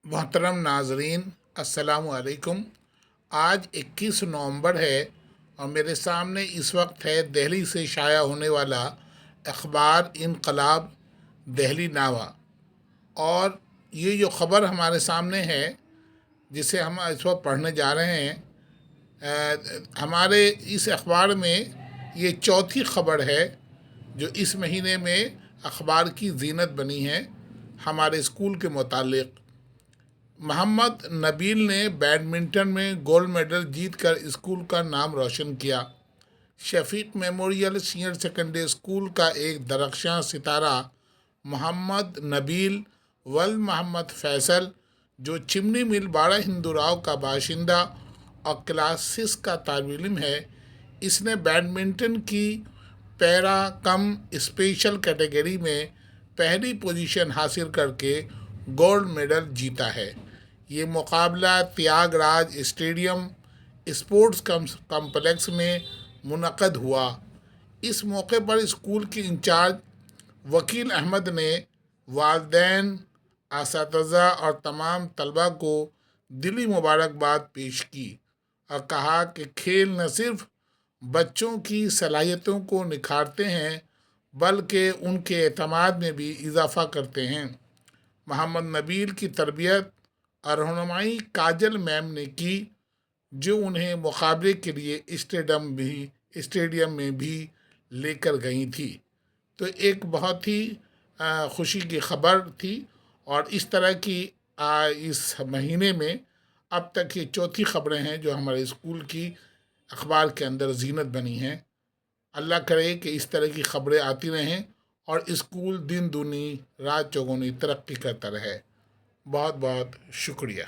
محترم ناظرین، السلام علیکم۔ آج 21 نومبر ہے اور میرے سامنے اس وقت ہے دہلی سے شائع ہونے والا اخبار انقلاب دہلی نامہ، اور یہ جو خبر ہمارے سامنے ہے جسے ہم اس وقت پڑھنے جا رہے ہیں، ہمارے اس اخبار میں یہ چوتھی خبر ہے جو اس مہینے میں اخبار کی زینت بنی ہے ہمارے اسکول کے متعلق۔ محمد نبیل نے بیڈمنٹن میں گولڈ میڈل جیت کر اسکول کا نام روشن کیا۔ شفیق میموریل سینئر سیکنڈری اسکول کا ایک درخشاں ستارہ محمد نبیل ولد محمد فیصل، جو چمنی مل باڑہ ہندوراؤ کا باشندہ اور کلاس 6 کا طالب علم ہے، اس نے بیڈمنٹن کی پیرا کم اسپیشل کیٹیگری میں پہلی پوزیشن حاصل کر کے گولڈ میڈل جیتا ہے۔ یہ مقابلہ تیاگ راج اسٹیڈیم اسپورٹس کمپلیکس میں منعقد ہوا۔ اس موقع پر اسکول کی انچارج وکیل احمد نے والدین، اساتذہ اور تمام طلباء کو دلی مبارکباد پیش کی اور کہا کہ کھیل نہ صرف بچوں کی صلاحیتوں کو نکھارتے ہیں بلکہ ان کے اعتماد میں بھی اضافہ کرتے ہیں۔ محمد نبیل کی تربیت اور رہنمائی کاجل میم نے کی، جو انہیں مقابلے کے لیے اسٹیڈیم میں بھی لے کر گئی تھی۔ تو ایک بہت ہی خوشی کی خبر تھی، اور اس طرح کی اس مہینے میں اب تک یہ چوتھی خبریں ہیں جو ہمارے اسکول کی اخبار کے اندر زینت بنی ہیں۔ اللہ کرے کہ اس طرح کی خبریں آتی رہیں اور اسکول دن دگنی رات چوگنی ترقی کرتا رہے۔ بہت بہت شکریہ۔